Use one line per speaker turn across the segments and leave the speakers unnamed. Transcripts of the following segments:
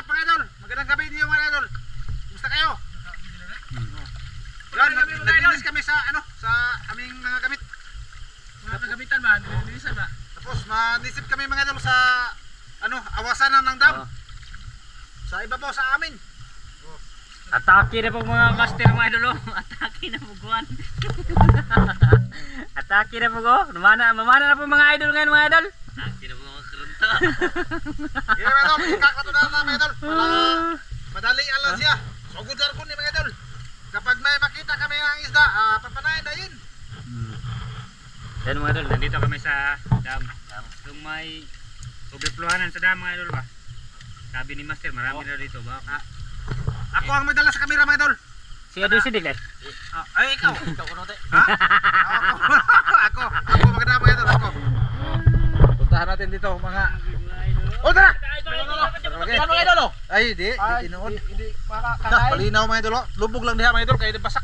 up mga idol? Magandang gabi niyo mga idol. Kumusta kayo? Yan, naglinis kami sa ano, sa aming mga gamit.
Mga kagamitan ba? Nilinisan ba?
Tapos manisip kami mga idol sa ano, awasanan ng dam. Sa ibabaw sa amin.
Atake na po mga master mga idol oh. Atake na po guwan. Atake na po go. Mamana na po mga idol ngayon mga idol. Atake na po mga krunta.
Yan mga idol, kakatunan na mga idol. Para madali alam siya. Sugod dar ko ni mga idol. Kapag may makita kami ng isda, papanayin na yun.
Yan mga idol, nandito kami sa dam. Kung may overflowanan sa dam mga idol ba? Sabi ni master, marami na dito baka.
Ako ang may dala sa kamera mga idol.
Si Ado si Diglet.
Ay ikaw. Ikaw kuno te. Ha? Ako maganda mga idol ako. Puntahan natin dito mga. Oh tara. Okay.
Mga idol oh.
Ay di tinuod.
Hindi
Dah,
makakakain.
palinaw mga idol. Lubog lang diha mga idol kay basak.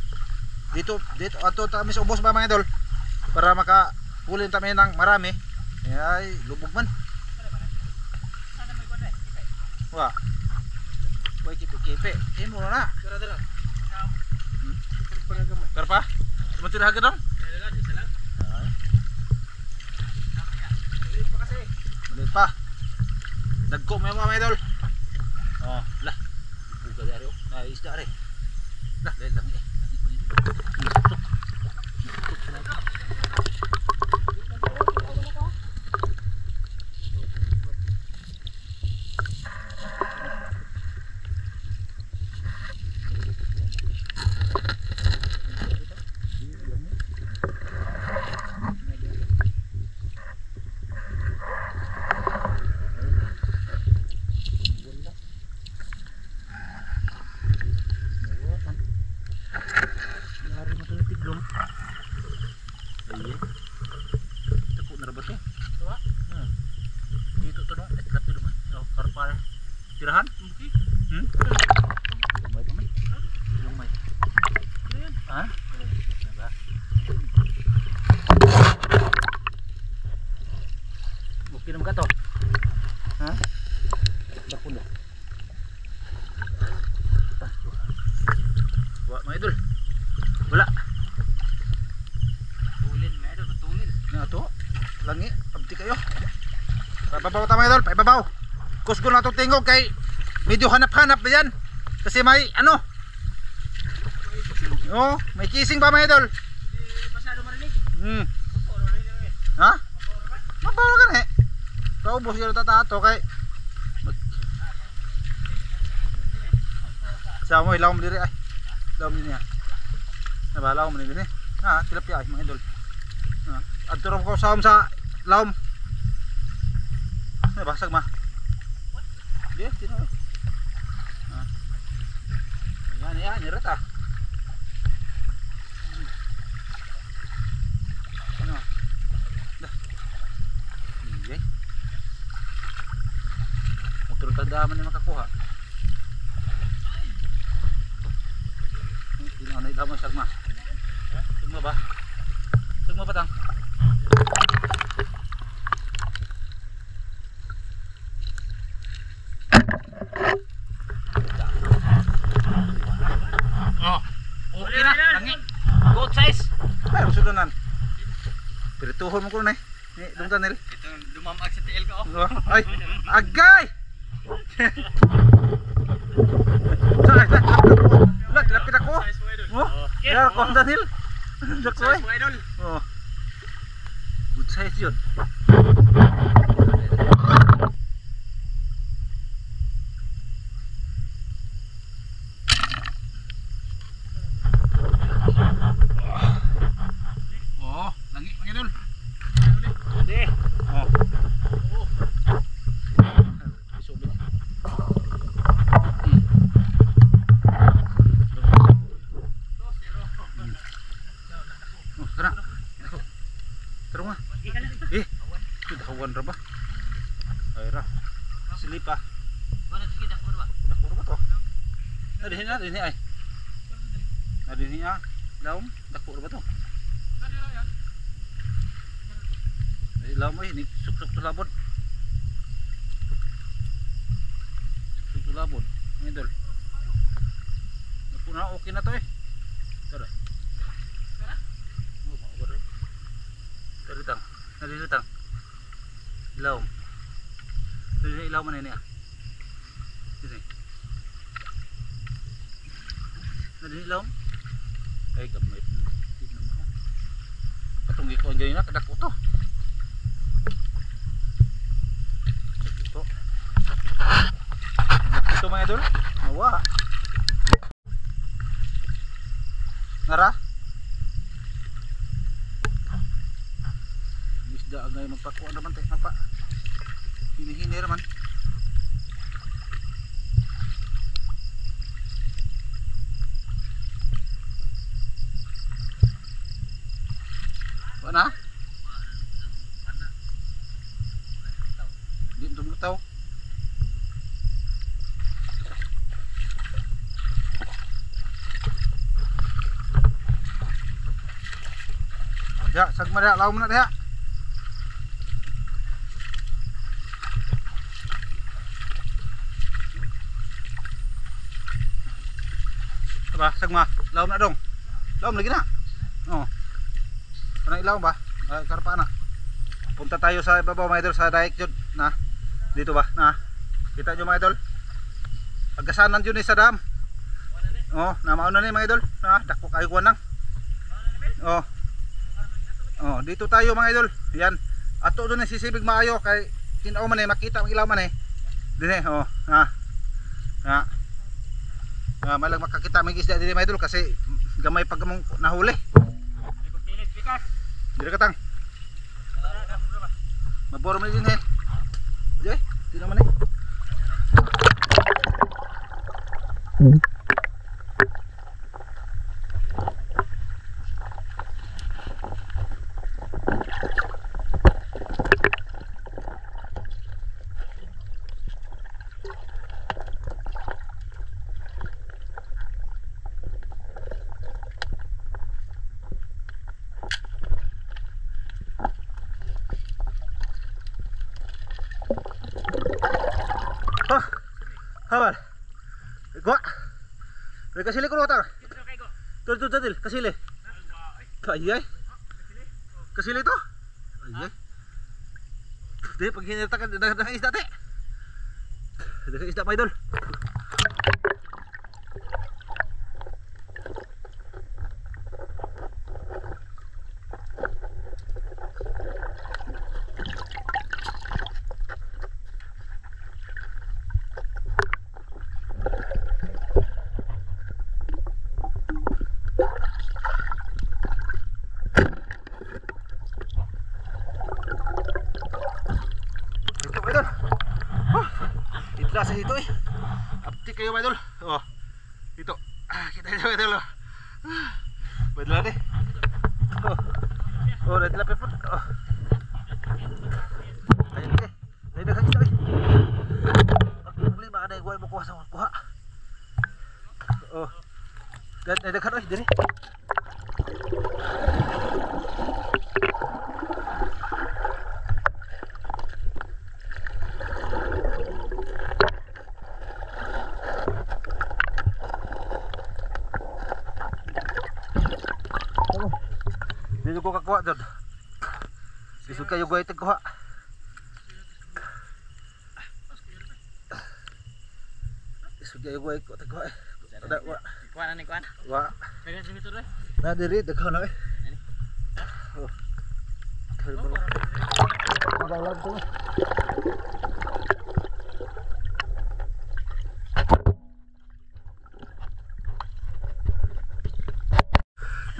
Dito ato ta mis ubos ba mga idol. Para makahulin ta ng marami. Ay lubog man. Wah. Boy kipi-kipi. Imo na.
Dara.
Karpa? Mo tira hagad dong?
Dala di sala.
Malit pa. Dagko mo mga idol. Oh, lah. Buka dari oh. Na isda re. Lah, lang eh. Tirahan? Lumay pa may. Lumay. Ha? Diba? Okay naman ka to. Ha? Bakun na. Wala mga idol. Wala.
Tulin mga idol, tulin.
Nga to. Langi. Abdi kayo. Paibabaw ta mga idol. Paibabaw. Kusgo na itong tingog kay medyo hanap-hanap na yan kasi may ano may kissing pa mga idol.
Masyado marinig.
Ha? Mabawa ka na eh kaubos yun tatato kay sa mo ilaw mo diri ay ilaw mo niya nabalaw mo diri ha tilapia ay mga idol adturong ko sa lawom basag ma. Dia tino. Yan, niret ah. Ano? Dah. Iya. Motor tanda man ni makakuha. Tino na ilaw sagma. Sagma ba? Sagma pa tang.
Okay na, langi. Good size.
Ay, sudunan. Pirituhon mo ko na eh. Ni dong tanil.
Ito lumamag sa TL ko oh.
Ay, agay. Say, lapit ako. Oh, ya ko tanil. Dako eh.
Mga idol.
Oh. Good size 'yun. Oh, langi mga idol.
Hindi.
Oh. Isobit. Oh, tara. Tara nga. Dahawan ra ba? Ay ra. Silipa. Dako ra ba to? Nadini ay. Nadini ah. Laom, dako ra ba to? Laom ay ni suk-suk to labod. Suk labon. Mga idol. Napuna, okay na to eh. Tara. Oh, mawari. Taritang. Narilitang. Ilaw. Ilaw man ini ah. Sini. Ilaw. Ay gamit. Katong iko anjay na kadako to. Ito. Ito mga idol. Nawa. Nara. Isda agay magpakuha naman tayo napa. Hini-hini naman. Wala na? Di tumutaw. Ya, sagma dah, lawan mana dah? Apa? Sagma, lawan mana dong? Lawan lagi nak? Oh. Kanang ilaw ba? Ay, karpa na. Punta tayo sa ibabaw mga idol sa daik jud na. Dito ba? Na. Kita nyo mga idol. Pagkasanan jud ni sa dam. Oh, namao na ni mga idol. Na, dako kayo kuan nang. Oh. Oh, dito tayo mga idol. Yan. Ato doon sisibig maayo kay tinaw man eh makita ang ilaw man eh. Dinhi oh. Na. Na. Malang makakita may isda dinhi mga idol kasi gamay pag among nahuli. Diri katang. Maboro man din eh. Jay, di naman eh. Habar. Gua. Mereka kasih ko rota. Tuh, kasih le. Ayay. Kasih le to. Ayay. Deh, pag hinirtakan dagang isda te. Dagang isda mga idol. Sa dito eh. Uptik kayo mga idol. Oh. Dito. Kita nyo mga idol. Badla deh. Oh. Oh, nanti lapit po. Oh. Ayan deh. Ayan deh kaki sabi. Ang problema ka na yung guhay mo kuha sa kuha. Oh. Dan dekat oi diri. Dito ko kakuha doon. Isog kayo guhay tagkuha. Isog kayo guhay tagkuha. Ada wa.
Kuan ani kuan.
Wa.
Pegang sini tu deh.
Na diri daghan na eh. Oh. Magalang to.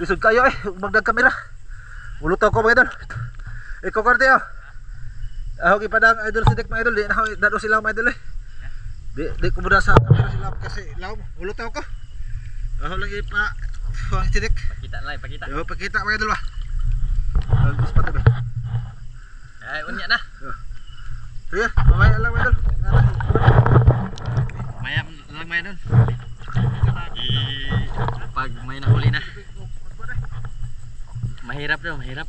Isog kayo eh, magdag kamera. Mulutaw ko mga idol. Ikaw karte oh. Ako ipadang idol si Dek mga idol, di na ako dado sila mga idol eh. Di ko muna sa kamera sila kasi law, mulutaw ko. Ako lang ipa si Dek.
Pakita na, pakita.
Yo, pakita mga idol ba. Bagus pa tabi.
Ay, unya na.
Sige, mamaya lang mga idol.
Maya lang maya doon. Pag may nahuli na. Mahirap daw, mahirap.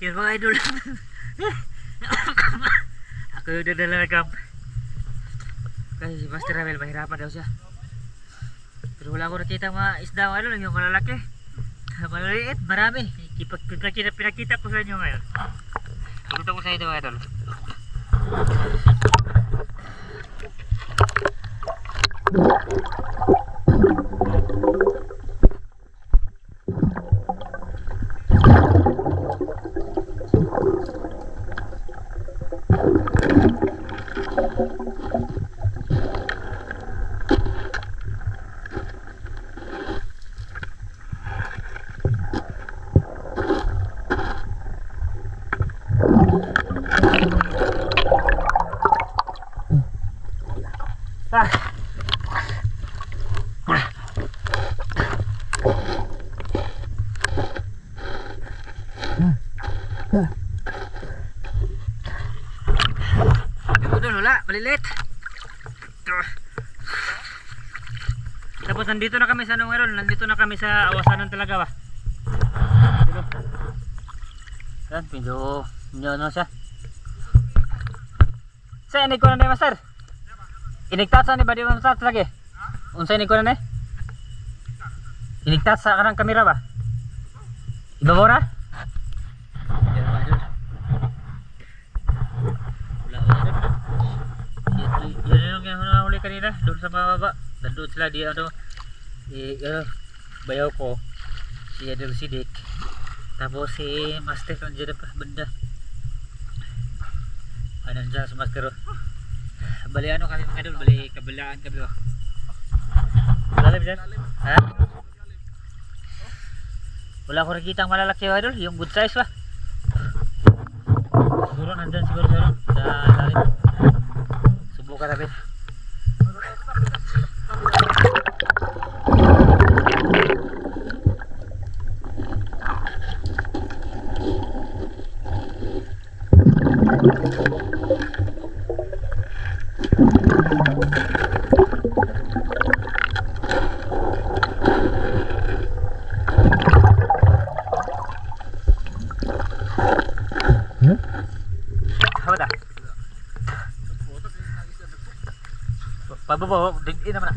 Yan mga idol. Ako yung dadalagam. Kasi si Master Ramel mahirapan daw siya. Pero wala ko nakita mga isda mga idol, yung malalaki. Maliliit, marami. Pinakita ko sa inyo ngayon. Pakita ko sa inyo mga idol. Idol, wala, malilit. Tapos nandito na kami sa ano ngayon, nandito na kami sa awasanan talaga ba. Yan, pinjo ano siya. Sa inig ko na na master. Inigtat sa ni ba di mo master lagi? Unsa inig ko na na? Inigtat sa kanang kamera ba? Ibabaw na? Yan ba idol? Yun yung nahuli kanina doon sa mababa. Nandun sila di ano bayaw ko si Adel Sidik, tapos si Master nandiyan pa banda. Nandiyan si Master. Bali ano kami mga idol, bali kabilaan kami ba. Lalim dyan? Ha? Wala ko nakita ang malalaki mga idol, yung good size ba. Siguro nandyan siguro sa lalim. Subukan natin. Apa dah? Pababaw, digin naman na.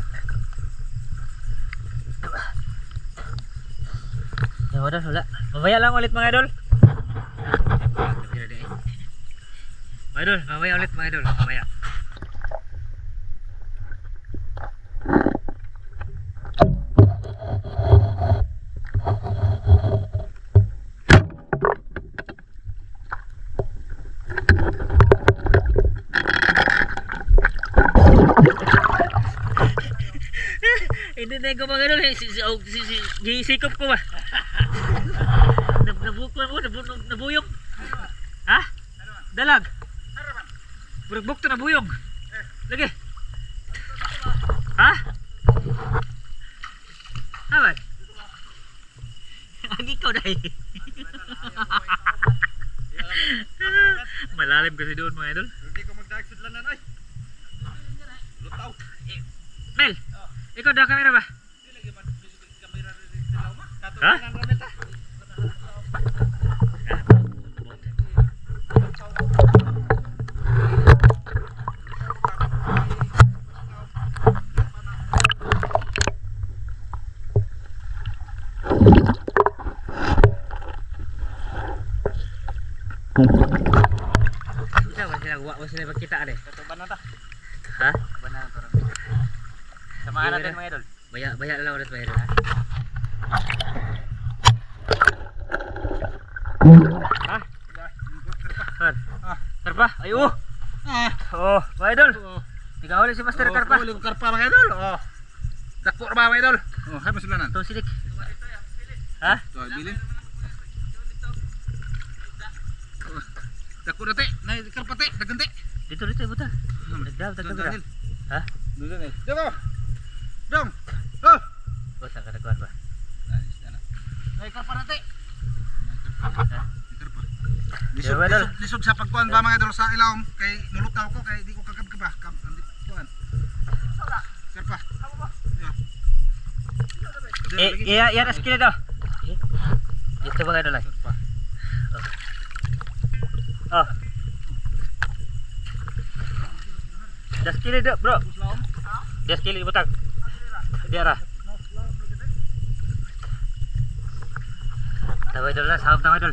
Ya udah, wala. Mamaya lang ulit mga idol. Mga idol, mamaya ulit mga idol, mamaya. Hindi na ko mga idol, gisikop ko ba? Nabukwan mo, nabuyog. Ha? Dalag. Burbuk to nabuyog. Lagi. Ha? Awan. Ang ikaw dahil. Malalim kasi doon mga idol.
Hindi ko magdagsud lang na ay. Lutaw.
Mel, ikaw dah kamera ba? Ha? Wala sila magkita deh.
Tutuban na ta.
Ha?
Tutuban na to. Samahan natin mga idol.
Baya lang ulit mga idol. Ha? Karpa? Ay oh! Oh, mga idol. Ikaw ulit si Master Karpa.
Huli ko karpa mga idol. Oh. Dakpo ba mga idol? Oh, hay masulanan.
Ito silik. Ha?
To bilin. Dakpo na te, nay karpa te, dagante.
Dito buta. Nagdaw. Ha?
Dudon eh. Dito. Dong. Oh.
Oh, saan ka nagkuhan ba?
Nay karpa na te.
Yo, idol.
Lisod sa pagkuhan ba mga idol sa ilawom kay nulutaw ko kay di ko kagab ba kam kuan. Karpa.
Iya, ras kilo daw. Dito mga idol.
Pa.
Oh. Das kili dek bro. Das kili butang. Dia ra. Tahu idol lah, saham tahu idol.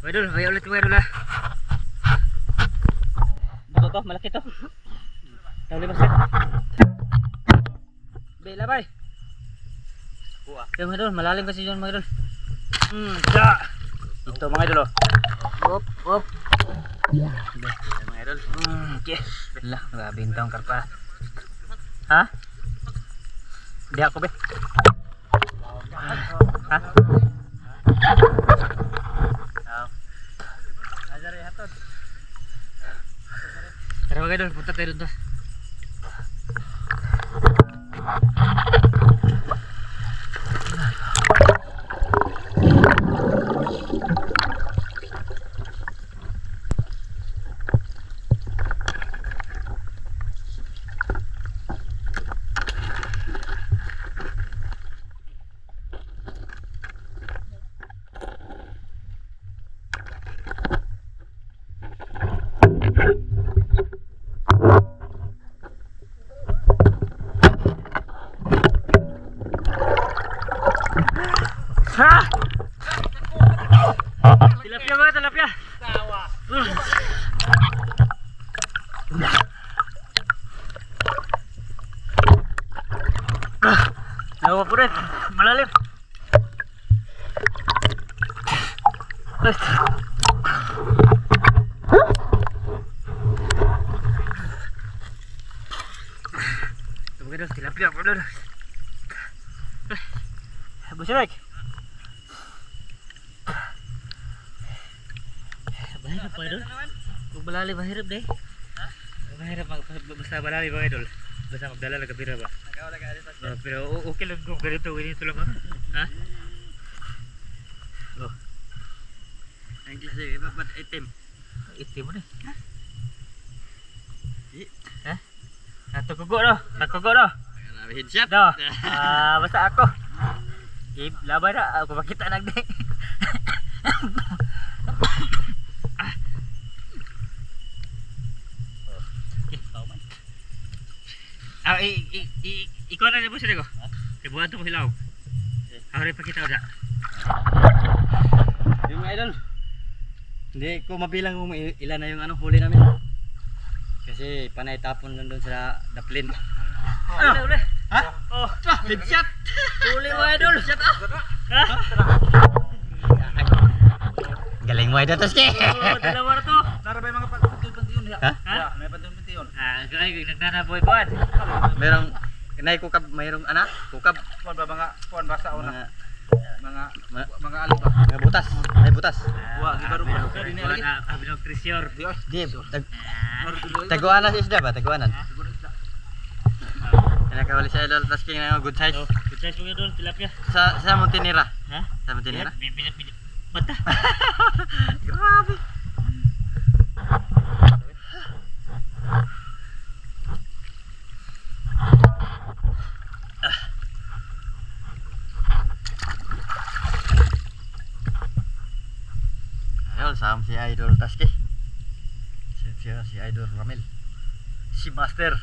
Idol, kaya ulit mga idol lah. Ito to, malaki to. Tahu lima set. Bela bay.
Kuha.
Yung mga idol, malalim kasi yun mga idol. Ito mga idol oh. Op.
Yan mga idol.
Okay. Lah, grabe yung taong karpa. Ha? Di ako be. Ha?
Ajari hatod.
Tara mga idol, punta tayo doon to. Ha! Tilapia mga tilapia.
Tawa.
Nawa po rin, malalim. Ito mga idol, tilapia po doon. Busirak. Mahirap mga idol. Kung malalim, mahirap deh. Mahirap basta malalim mga idol. Basta magdala lang kapira ba? Pero okay lang kung ganito lang ha? Ha? Oh.
Ang klase, ba't itim?
Itim mo na ha? Natukugo no? Natukugo no?
Headshot.
No? Basta ako laban na, ako makita nagdi. Ikaw na niya po sila ko. Ibuhat ko hilaw. Hari pa kita udah.
Yung idol. Hindi ko mabilang kung ilan na yung huli namin. Kasi panay tapon lang doon sa daplin.
Uli.
Ha?
Oh,
Headshot.
uli mo idol. Ha?
Galing mo idol Toski.
Oh, dalawa na to.
Nara ba yung mga pantuan-pantuan yun?
Ha?
Ha? May pantuan-pantuan.
Kaya nagnanaboy buwan.
Merong kinay kukab, mayroong kukab,
Kuan ba mga kuan basa o
mga
na
Ma-
mga alib ba?
mga butas, may butas.
Wa gibaro pa din ali.
Abinong Trisyor.
Di oy.
Di, taguanan sa isda ba? Taguanan. Kinakawali sa idol Toski ng good size.
Good size mo idol, tilapia.
Sa Montenira.
Ha?
Sa Montenira.
Pinit. Bata.
Grabe. Ayun, sama si Idol Toski.
Siya si Idol Ramil. Si Master.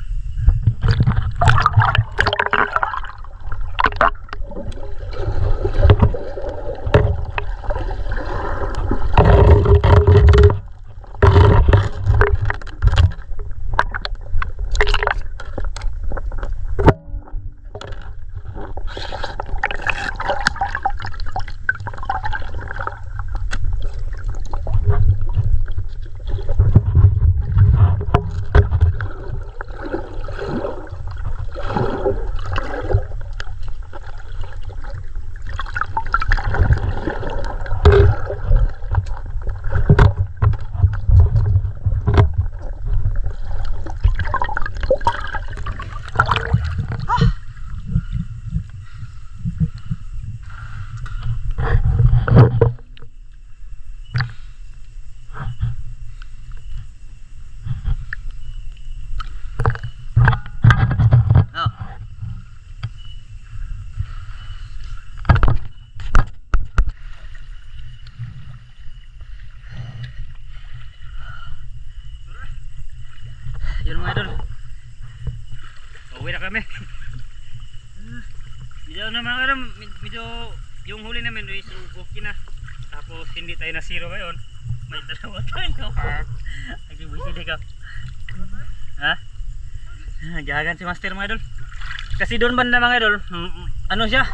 Yun mga idol. Uwi na kami. Medyo na mga idol, medyo yung huli namin is okay na. Tapos hindi tayo na zero ngayon. May dalawa tayo. Nag-ibusili ka. Ha? Gagan si Master mga idol. Kasi doon banda mga idol, ano siya?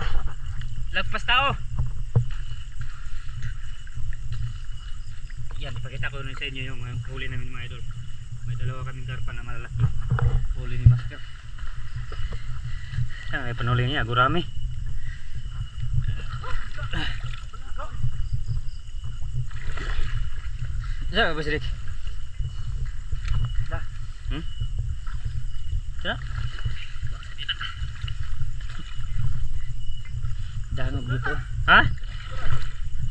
Lagpas tao. Yan, ipakita ko nun sa inyo yung huli namin mga idol. May dalawa kaming karpa na malalaki. Huli ni Master. Yan, may panuli niya, gurami. Saan ba si Rick? Saan? Dangog dito. Ha?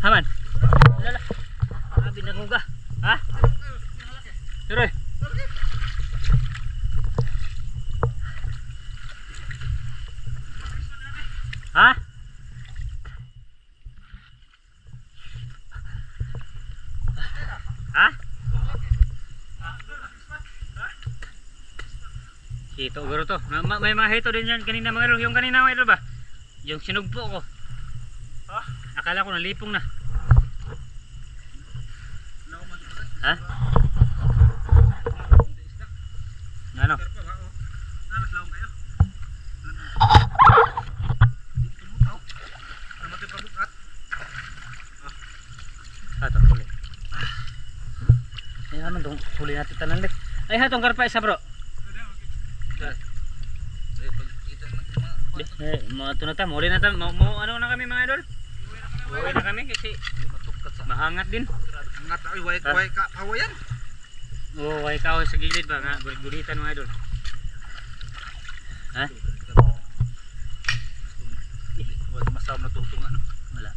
Haman? Lala. Sabi na kuga. Ha? Tuloy. Ha? Ha? Hito guro to. May mga hito din yan kanina mga idol. Yung kanina mga idol ba? Yung sinugpo ko. Akala ko nalipong na. Ha? Ano? Ito, huli. Ay naman itong huli natin tanan lit. Ay ha, itong karpa isa bro. Mga ito na ta, huli na ta. Ano na kami mga idol? Uwi na kami kasi mahangat din.
Hangat ay way ka hawayan.
Oo, way ka sa gilid ba nga, gulitan mga idol. Ha?
Wag masam na tutunga no.
Wala.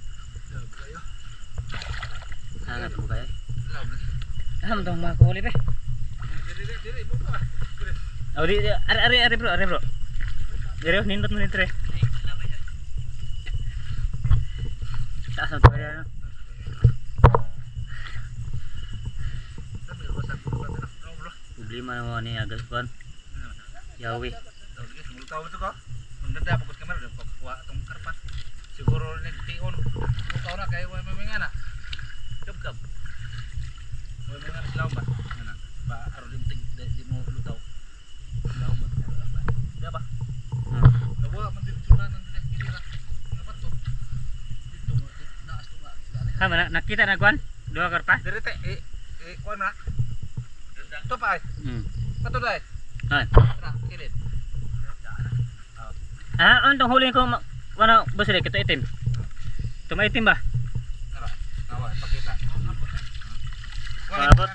Hangat mo kaya? Aham dong mga kuhuli pa.
Diri mo pa.
Oh, ari bro. Diri nindot mo nitre. Taas mo tayo ano? Problema naman ni Agas Pan. Yawi.
Mulu tahu itu kok. Nanda apa kot kamera udah kuat tong karpa. Siguro nagtion. Mulu tahu na kay way mamengana. Kap. Way mamengana silaw ba? Ana. Ba aro dinting di mo lu tahu. Silaw ba? Dia ba? Nawa man din sunan nang dili ra. Ngapat to. Dito mo naas to nga.
Kama nakita na Kwan? Dua karpa?
Diri te kuan na. To pa ay. Pato dai.
Ay.
Tara, kilid.
Ah, ano tong huli ko ano boss Rick, ito itim. Ito maitim ba?
Tara. Nawa pakita.
Abot.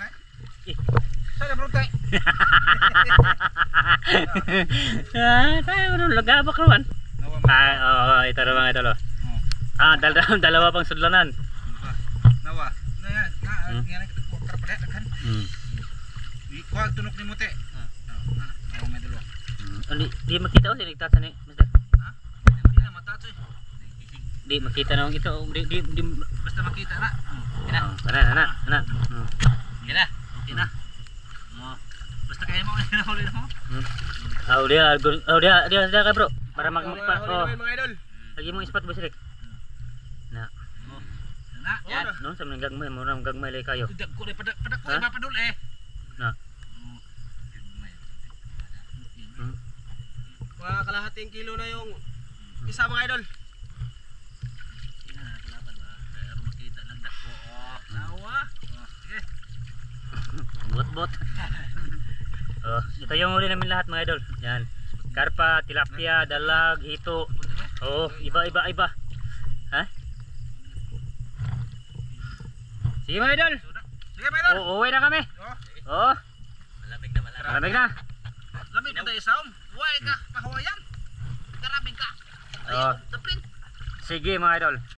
Sana bro tay.
Tayo ano lagabak naman.
Nawa.
Ito ro mga idol. Dalawa pang sudlanan.
Nawa. Na yan, nga ko karpa kan. Di ko tunok ni mo te. Nawa may dalawa.
Di makita si Rick tatan ni.
Hindi na matato eh.
Di makita na ito. Di
Basta makita na.
Ana.
Kina. Okay na. Oh. Basta kaya mo huli na mo.
Dia ka bro. Para magmukpa. Oh.
Mga idol.
Lagi mo spot Boss Rick. Na.
Na, yan.
No, sa mga gagmay, mo nang gagmay lay kayo.
Tidak ko pada ko
Ha?
ba padul eh.
Na.
Mga kalahating kilo na yung isa mga idol.
Makita lang dako. Oh, nawa. Sige.
Bot. Oh, ito yung huli namin lahat mga idol. Yan. Karpa, tilapia, dalag, hito. Oh, iba. Ha? Sige mga idol.
Sige, Maydol.
Oh, uwi na kami. Oh,
Malamig na.
malamig na.
Lamig na tayo saom. Huwag ka, pahawayan. Karabing ka.
Oh.
Ayun, tapin.
Sige mga idol.